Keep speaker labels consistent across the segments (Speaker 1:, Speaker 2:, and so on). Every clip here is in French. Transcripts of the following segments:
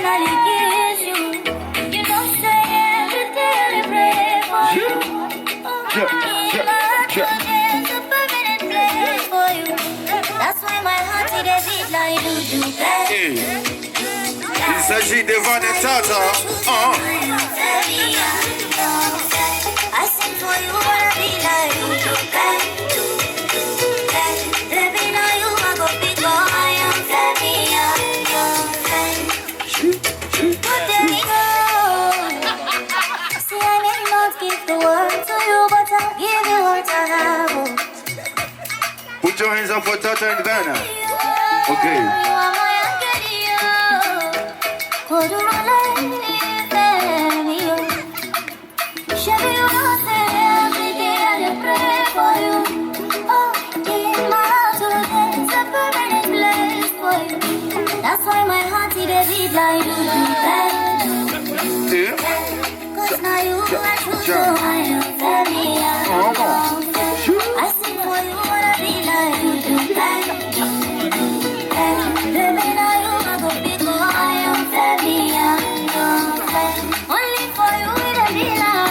Speaker 1: finally kiss you. You know, say every day I pray for you. It's a permanent place for you. That's why my heart is a bit like you do.
Speaker 2: Il s'agit de Van et Tata.
Speaker 1: I sing for you, wanna be like you. Baby, now you are go big boy. I am but there we go. See, I may not give the world to you, but I'll give you what I have.
Speaker 2: Put your hands up for Tata and Vanna. Okay.
Speaker 1: You are my Chevy, you know, say every day I pray for you. Oh, in my heart today, it's a permanent place for you. That's why my heart is a beat like you. Cause now you are true, so I am very young. I sing for you, wanna be like you. Baby, now you are go big boy, I am very young. Only for you, it'll be like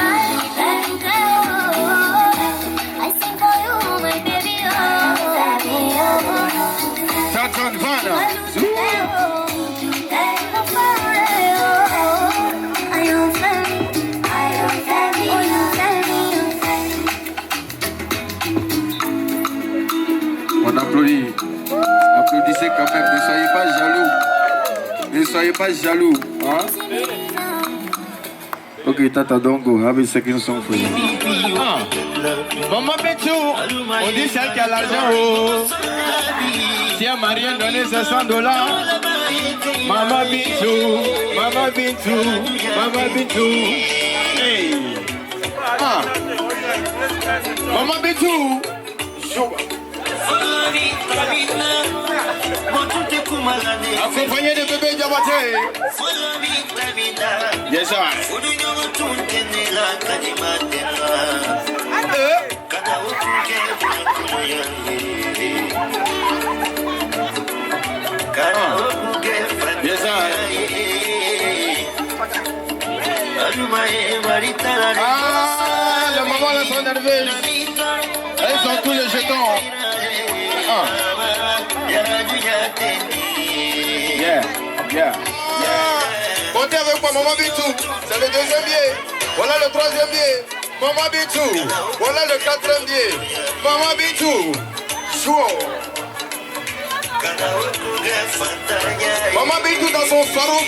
Speaker 1: I sing for you, my baby, oh,
Speaker 2: Tata and Vanna. On applaudit. Applaudissez quand même. Ne soyez pas jaloux. Ne soyez pas jaloux. Hein? Ok, Tata Dongo, have a second song for you.
Speaker 3: Maman Bétou, on dit celle qui a l'argent. Oh. Si un mari a donné $500, Maman Bétou, Maman Bétou, Maman Bétou. Hey. Ah. Maman Bétou. Accompagné de bébé Diabaté. Yes, sir. Yes, sir. Ah, le maman là sont nerveuses. Elles ont tous les jetons. Ah. Yeah, yeah. Montez avec moi, Maman Bitou. C'est le deuxième biais. Voilà le troisième biais. Maman Bitou. Voilà le quatrième biais. Maman Bitou. Chouo. Maman Bitou dans son faro.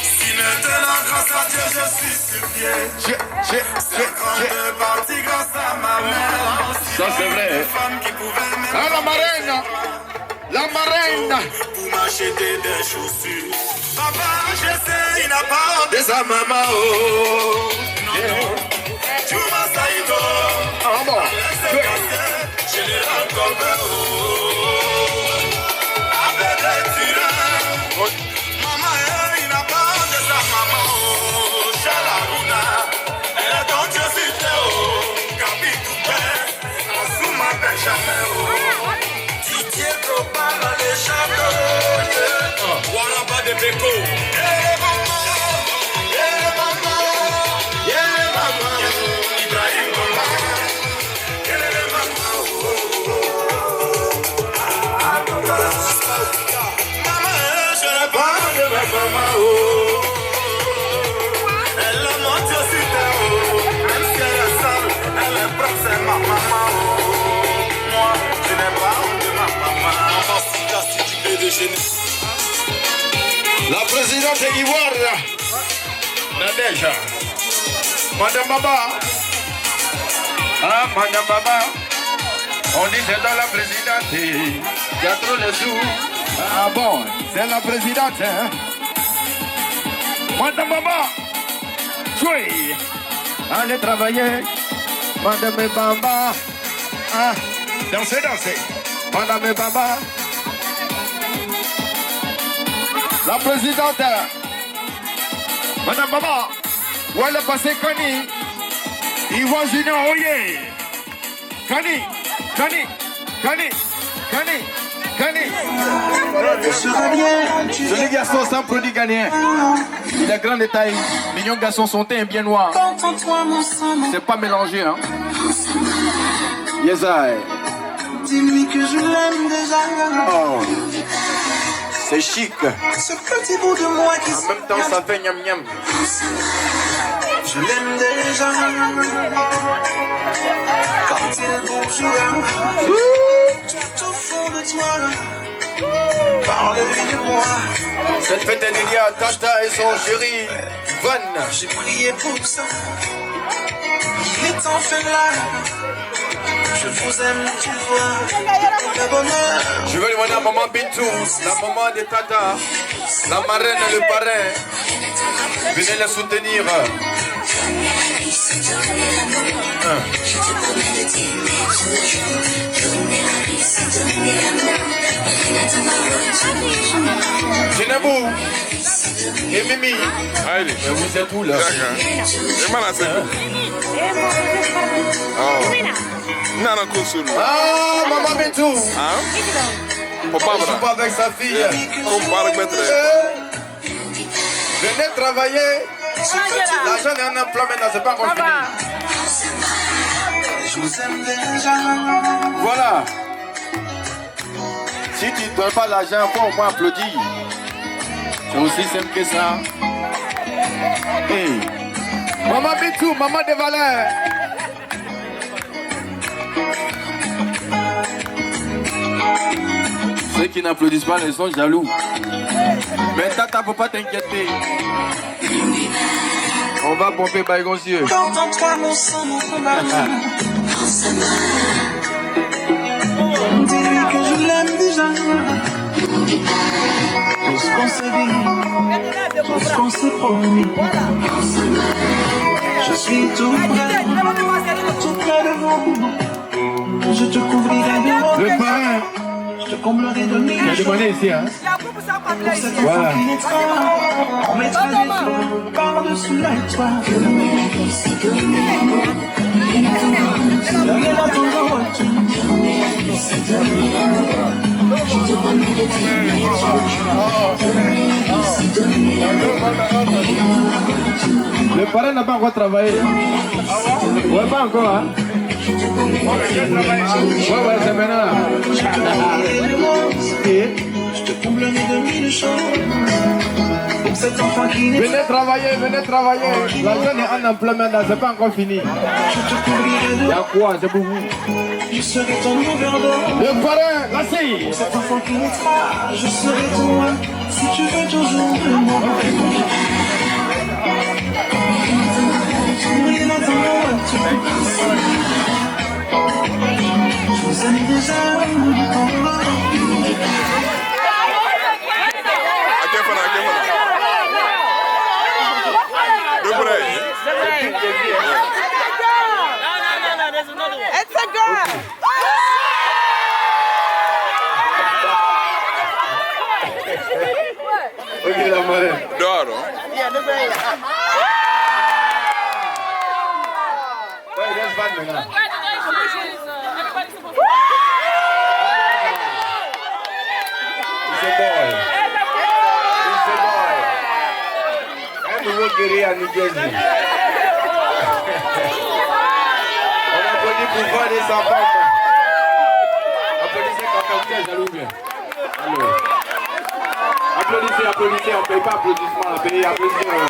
Speaker 4: Si maintenant grâce à Dieu je suis sur pied, 52 parties grâce à ma mère.
Speaker 3: Ça c'est vrai. Ah, la marraine. La marraine.
Speaker 4: Pour m'acheter des chaussures. Papa, je sais, il n'a pas de sa maman. Oh. Non. Tu m'as saïdo.
Speaker 3: Ah bon.
Speaker 4: Je l'ai encore. Avec des tyrans. Maman, il n'a pas de sa maman. Chalarouna. Elle est donc je suis Théo. Gabi Toupé. Asuma Benjamin. Didier Dropa dans les châteaux. Voilà pas de béco. Ibrahim Mama. Maman, je n'ai pas de ma maman. Elle a monté au super. Même si elle est seule, elle est propre, c'est ma maman. Moi, je n'ai pas de ma maman.
Speaker 3: La présidente d'Ivoire, Nadège. Madame Baba. Ah, Madame Baba. On dit c'est dans la présidente. Il y a trop de sous. Ah bon, c'est la présidente, hein? Madame Baba. Jouez. Allez travailler. Madame Baba. Ah. Dansez, dansez. Madame Baba. La présidente. Madame Baba. Où elle est passée, Kani? Yvon Junior, oh yeah. Kani. Joli garçon sans produit ghanéen. Il a grande taille. Mignon garçon, son teint est bien noir. C'est pas mélangé, hein. Yes, I.
Speaker 5: Dis-lui que je l'aime déjà.
Speaker 3: Oh. C'est chic.
Speaker 5: Ce petit bout de moi qui
Speaker 3: En même temps, ça fait miam miam.
Speaker 5: je l'aime déjà. Quand il bouge, tout au fond de toi, parle-lui de moi.
Speaker 3: Cette fête est dédiée à Tata et son chéri, Van.
Speaker 5: J'ai prié pour ça. Il est enfin là. Je vous aime, tu vois. Le bonheur.
Speaker 3: Je veux demander à maman Bintou, la maman de Tata, la marraine et le parrain. Venez la soutenir. Génabou et Mimi.
Speaker 4: Allez.
Speaker 3: Mais vous êtes où là? Ah, maman Bintou. Elle joue pas avec sa fille. Venez travailler. L'argent est en emploi maintenant, c'est pas encore fini.
Speaker 5: Je vous aime déjà.
Speaker 3: Voilà. Si tu ne donnes pas l'argent, faut au moins applaudir. C'est aussi simple que ça. Hey. Maman Bintou, maman de valeur. Ceux qui n'applaudissent pas, ils sont jaloux. Mais Tata, faut pas t'inquiéter. On va pomper Baïgon Dieu.
Speaker 5: Quand en toi mon sang, mon combat. Dis-lui que je l'aime déjà. Tout ce qu'on s'est dit, tout ce qu'on s'est promis. Je suis tout près de vous. Je te couvrirai de mon
Speaker 3: Le parrain.
Speaker 5: Je te comblerai de mille
Speaker 3: Il a demandé ici, hein.
Speaker 5: pour cet
Speaker 3: Voilà.
Speaker 5: enfant qui naîtra. On mettra des fleurs par-dessus la toile. Rien n'attendra en retour.
Speaker 3: Le parrain n'a pas encore travaillé. Ouais, pas encore, hein. Ouais, c'est maintenant là.
Speaker 5: Je te comblerai de mille choses. Pour cet enfant qui naîtra.
Speaker 3: Venez travailler, venez travailler. La jeune est en emploi maintenant, c'est pas encore fini.
Speaker 5: Je te couvrirai
Speaker 3: Il y
Speaker 5: de.
Speaker 3: a quoi, c'est pour vous.
Speaker 5: Je serai ton overdose.
Speaker 3: Le parrain, la scie.
Speaker 5: Cet enfant qui naîtra, je serai toi. Si tu veux toujours de moi. Rien n'attendra en retour. Je vous aime déjà.
Speaker 6: It's a girl.
Speaker 3: Ok, la marraine.
Speaker 4: Doro.
Speaker 3: Ouais, il reste Van maintenant. It's a boy. It's a boy. Un nouveau guerrier à New Jersey. On applaudit pour Van et sa femme. Applaudissez quand quelqu'un est jaloux bien. Allô. Applaudissez, applaudissez, on ne paye pas applaudissements, on paye applaudissements.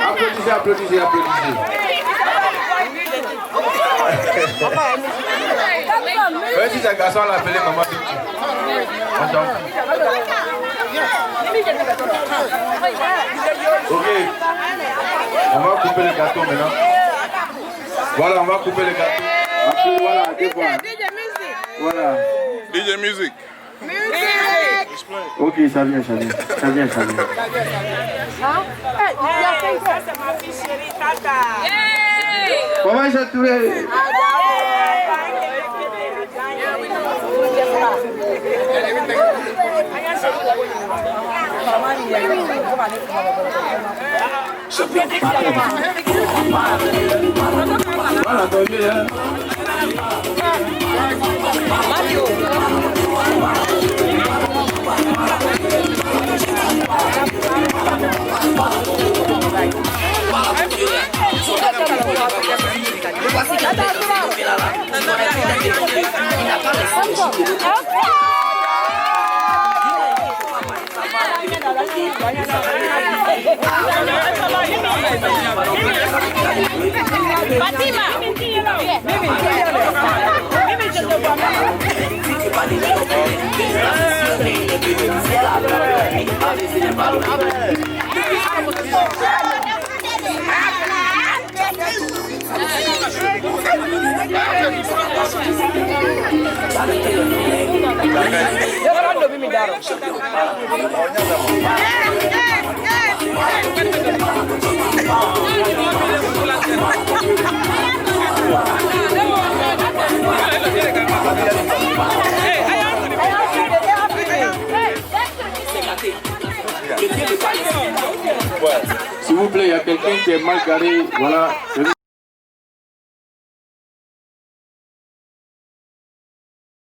Speaker 3: Applaudissez, applaudissez, applaudissez. Même si c'est un garçon, on l'appelait maman Bintou. Attends. Ok. On va couper le gâteau maintenant. Voilà, on va couper le gâteau. Après, voilà, deux fois. Voilà.
Speaker 4: DJ Music.
Speaker 6: Music.
Speaker 3: Ok, ça vient, ça vient. Ça vient, ça vient.
Speaker 6: Ça, c'est ma fille chérie, Tata.
Speaker 3: Comment ça tourne? Voilà, t'as vu, hein? S'il vous plaît, il y a quelqu'un qui est mal garé. Voilà.